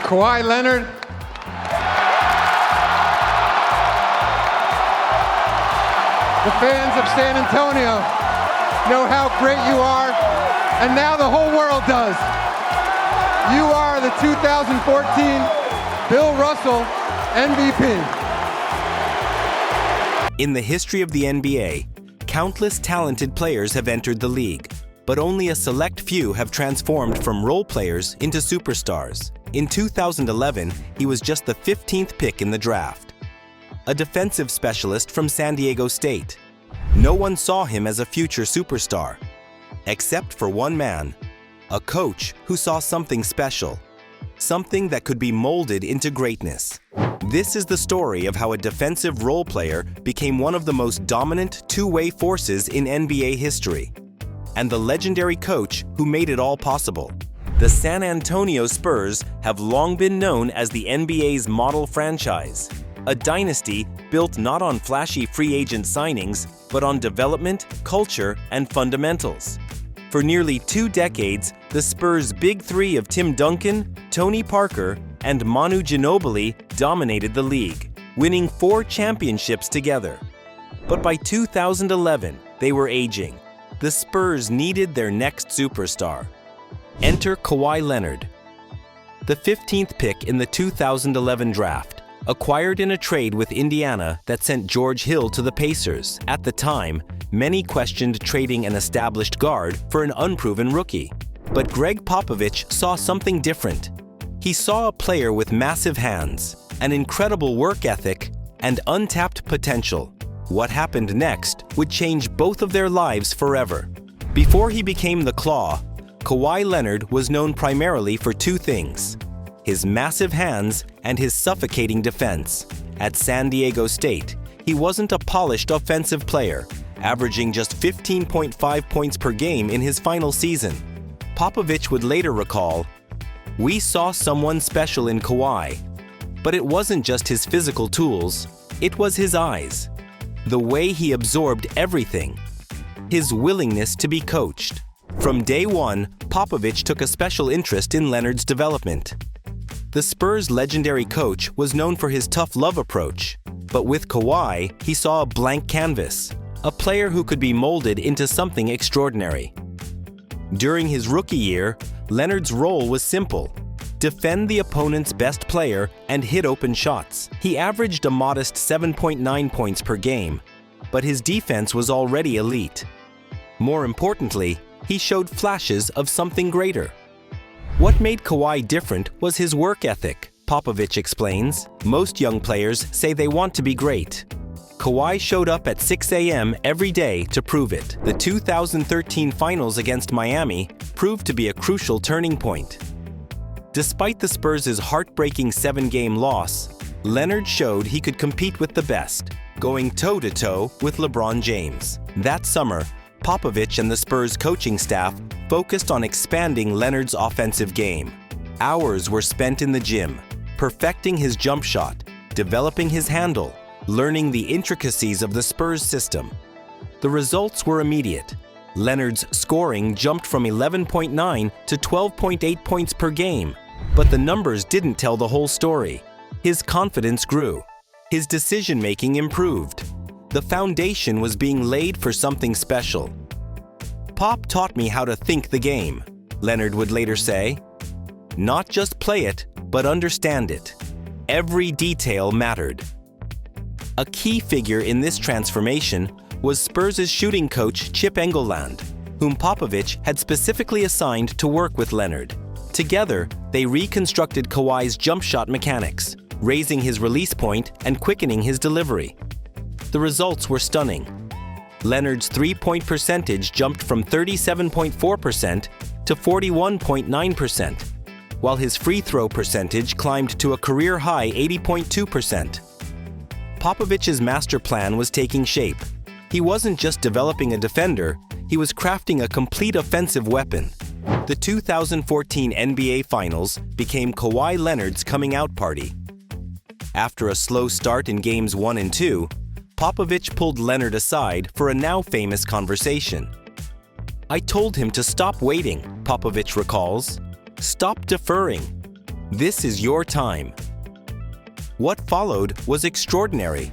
Kawhi Leonard. The fans of San Antonio know how great you are, and now the whole world does. You are the 2014 Bill Russell MVP. In the history of the NBA, countless talented players have entered the league, but only a select few have transformed from role players into superstars. In 2011, he was just the 15th pick in the draft. A defensive specialist from San Diego State. No one saw him as a future superstar, except for one man, a coach who saw something special, something that could be molded into greatness. This is the story of how a defensive role player became one of the most dominant two-way forces in NBA history, and the legendary coach who made it all possible. The San Antonio Spurs have long been known as the NBA's model franchise, a dynasty built not on flashy free agent signings, but on development, culture, and fundamentals. For nearly 2 decades, the Spurs' big three of Tim Duncan, Tony Parker, and Manu Ginobili dominated the league, winning 4 championships together. But by 2011, they were aging. The Spurs needed their next superstar. Enter Kawhi Leonard. The 15th pick in the 2011 draft, acquired in a trade with Indiana that sent George Hill to the Pacers. At the time, many questioned trading an established guard for an unproven rookie. But Gregg Popovich saw something different. He saw a player with massive hands, an incredible work ethic, and untapped potential. What happened next would change both of their lives forever. Before he became the Claw, Kawhi Leonard was known primarily for 2 things: his massive hands and his suffocating defense. At San Diego State, he wasn't a polished offensive player, averaging just 15.5 points per game in his final season. Popovich would later recall, "We saw someone special in Kawhi, but it wasn't just his physical tools, it was his eyes, the way he absorbed everything, his willingness to be coached." From day one, Popovich took a special interest in Leonard's development. The Spurs' legendary coach was known for his tough love approach, but with Kawhi, he saw a blank canvas, a player who could be molded into something extraordinary. During his rookie year, Leonard's role was simple: defend the opponent's best player and hit open shots. He averaged a modest 7.9 points per game, but his defense was already elite. More importantly, he showed flashes of something greater. What made Kawhi different was his work ethic, Popovich explains. Most young players say they want to be great. Kawhi showed up at 6 a.m. every day to prove it. The 2013 finals against Miami proved to be a crucial turning point. Despite the Spurs' heartbreaking 7-game loss, Leonard showed he could compete with the best, going toe-to-toe with LeBron James. That summer, Popovich and the Spurs coaching staff focused on expanding Leonard's offensive game. Hours were spent in the gym, perfecting his jump shot, developing his handle, learning the intricacies of the Spurs system. The results were immediate. Leonard's scoring jumped from 11.9 to 12.8 points per game, but the numbers didn't tell the whole story. His confidence grew. His decision-making improved. The foundation was being laid for something special. "Pop taught me how to think the game," Leonard would later say. "Not just play it, but understand it. Every detail mattered." A key figure in this transformation was Spurs' shooting coach Chip Engelland, whom Popovich had specifically assigned to work with Leonard. Together, they reconstructed Kawhi's jump shot mechanics, raising his release point and quickening his delivery. The results were stunning. Leonard's three-point percentage jumped from 37.4% to 41.9%, while his free throw percentage climbed to a career-high 80.2%. Popovich's master plan was taking shape. He wasn't just developing a defender, he was crafting a complete offensive weapon. The 2014 NBA Finals became Kawhi Leonard's coming-out party. After a slow start in Games 1 and 2, Popovich pulled Leonard aside for a now-famous conversation. "I told him to stop waiting," Popovich recalls. "Stop deferring. This is your time. What followed was extraordinary.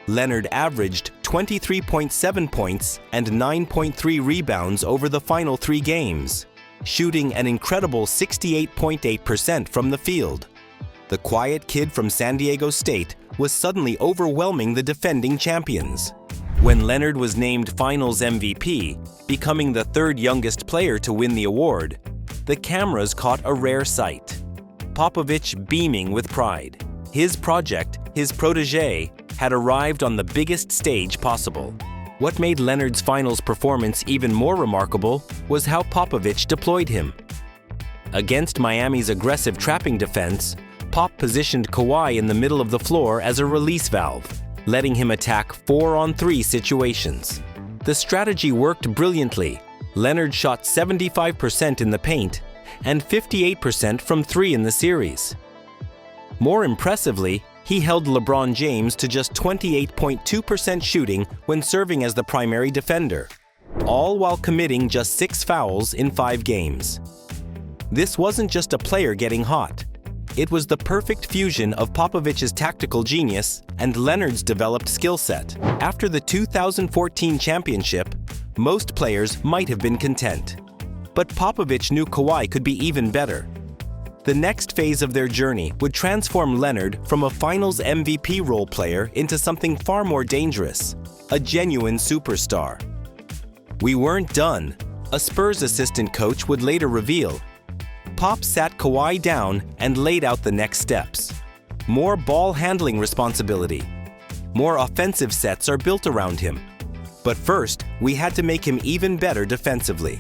Leonard averaged 23.7 points and 9.3 rebounds over the final 3 games, shooting an incredible 68.8% from the field. The quiet kid from San Diego State was suddenly overwhelming the defending champions. When Leonard was named Finals MVP, becoming the 3rd youngest player to win the award, the cameras caught a rare sight. Popovich beaming with pride. His project, his protege, had arrived on the biggest stage possible. What made Leonard's finals performance even more remarkable was how Popovich deployed him. Against Miami's aggressive trapping defense, Pop positioned Kawhi in the middle of the floor as a release valve, letting him attack 4-on-3 situations. The strategy worked brilliantly. Leonard shot 75% in the paint and 58% from 3 in the series. More impressively, he held LeBron James to just 28.2% shooting when serving as the primary defender, all while committing just 6 fouls in 5 games. This wasn't just a player getting hot. It was the perfect fusion of Popovich's tactical genius and Leonard's developed skill set. After the 2014 championship, most players might have been content. But Popovich knew Kawhi could be even better. The next phase of their journey would transform Leonard from a Finals MVP role player into something far more dangerous, a genuine superstar. We weren't done, a Spurs assistant coach would later reveal. Pop sat Kawhi down and laid out the next steps. More ball handling responsibility. More offensive sets are built around him. But first, we had to make him even better defensively.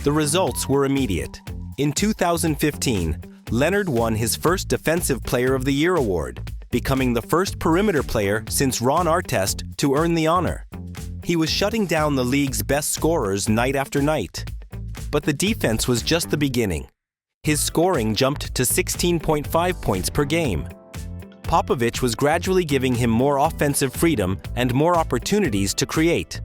The results were immediate. In 2015, Leonard won his first Defensive Player of the Year award, becoming the first perimeter player since Ron Artest to earn the honor. He was shutting down the league's best scorers night after night. But the defense was just the beginning. His scoring jumped to 16.5 points per game. Popovich was gradually giving him more offensive freedom and more opportunities to create.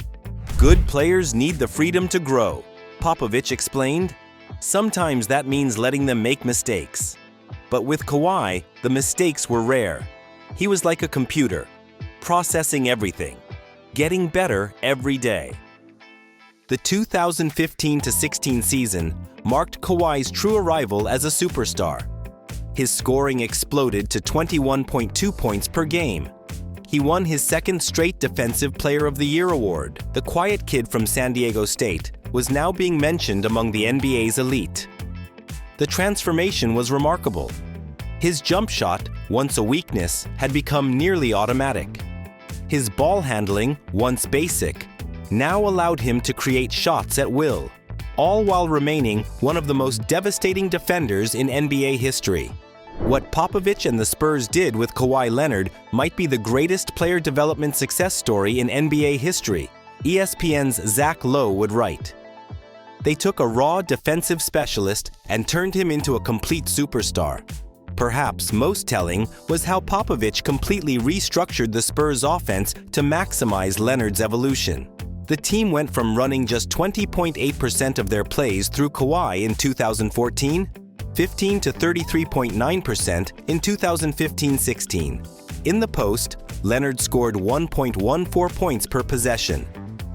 Good players need the freedom to grow, Popovich explained. Sometimes that means letting them make mistakes. But with Kawhi, the mistakes were rare. He was like a computer, processing everything, getting better every day. The 2015-16 season marked Kawhi's true arrival as a superstar. His scoring exploded to 21.2 points per game. He won his 2nd straight Defensive Player of the Year award. The quiet kid from San Diego State was now being mentioned among the NBA's elite. The transformation was remarkable. His jump shot, once a weakness, had become nearly automatic. His ball handling, once basic, now allowed him to create shots at will, all while remaining one of the most devastating defenders in NBA history. What Popovich and the Spurs did with Kawhi Leonard might be the greatest player development success story in NBA history, ESPN's Zach Lowe would write. They took a raw defensive specialist and turned him into a complete superstar. Perhaps most telling was how Popovich completely restructured the Spurs' offense to maximize Leonard's evolution. The team went from running just 20.8% of their plays through Kawhi in 2014, 15 to 33.9% in 2015-16. In the post, Leonard scored 1.14 points per possession,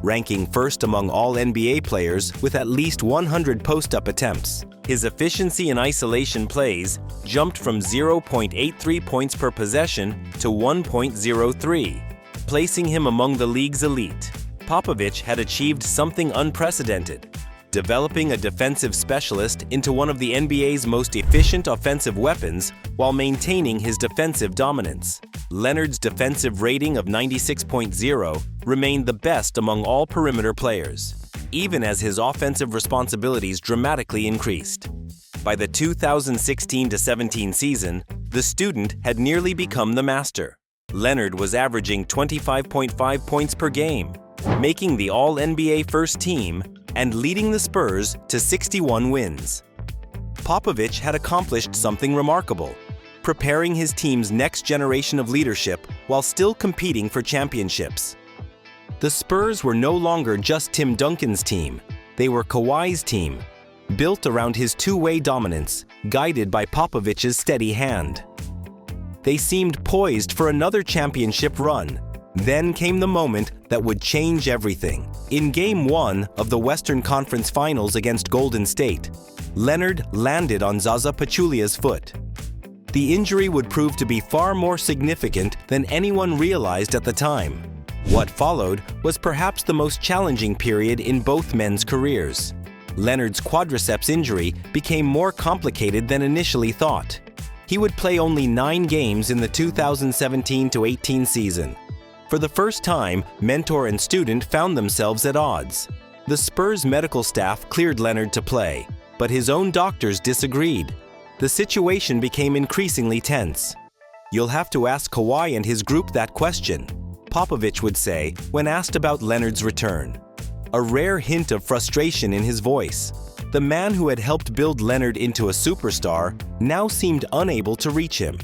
ranking first among all NBA players with at least 100 post-up attempts. His efficiency in isolation plays jumped from 0.83 points per possession to 1.03, placing him among the league's elite. Popovich had achieved something unprecedented, developing a defensive specialist into one of the NBA's most efficient offensive weapons while maintaining his defensive dominance. Leonard's defensive rating of 96.0 remained the best among all perimeter players, even as his offensive responsibilities dramatically increased. By the 2016-17 season, the student had nearly become the master. Leonard was averaging 25.5 points per game, making the All-NBA first team and leading the Spurs to 61 wins. Popovich had accomplished something remarkable, preparing his team's next generation of leadership while still competing for championships. The Spurs were no longer just Tim Duncan's team, they were Kawhi's team, built around his two-way dominance, guided by Popovich's steady hand. They seemed poised for another championship run. Then came the moment that would change everything. In Game 1 of the Western Conference Finals against Golden State, Leonard landed on Zaza Pachulia's foot. The injury would prove to be far more significant than anyone realized at the time. What followed was perhaps the most challenging period in both men's careers. Leonard's quadriceps injury became more complicated than initially thought. He would play only 9 games in the 2017-18 season. For the first time, mentor and student found themselves at odds. The Spurs medical staff cleared Leonard to play, but his own doctors disagreed. The situation became increasingly tense. "You'll have to ask Kawhi and his group that question," Popovich would say when asked about Leonard's return. A rare hint of frustration in his voice. The man who had helped build Leonard into a superstar now seemed unable to reach him.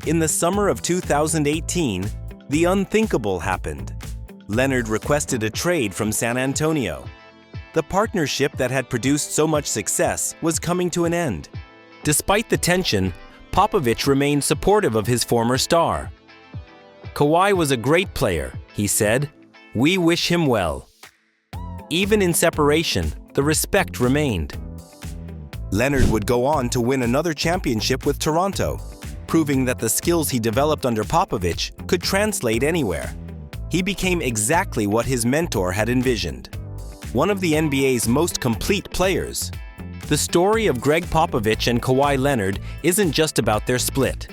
In the summer of 2018, the unthinkable happened. Leonard requested a trade from San Antonio. The partnership that had produced so much success was coming to an end. Despite the tension, Popovich remained supportive of his former star. "Kawhi was a great player," he said. "We wish him well." Even in separation, the respect remained. Leonard would go on to win another championship with Toronto, proving that the skills he developed under Popovich could translate anywhere. He became exactly what his mentor had envisioned, one of the NBA's most complete players. The story of Gregg Popovich and Kawhi Leonard isn't just about their split.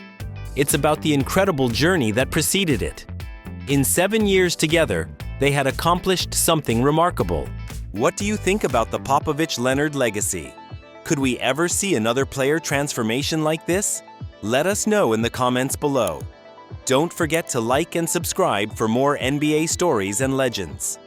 It's about the incredible journey that preceded it. In 7 years together, they had accomplished something remarkable. What do you think about the Popovich-Leonard legacy? Could we ever see another player transformation like this? Let us know in the comments below. Don't forget to like and subscribe for more NBA stories and legends.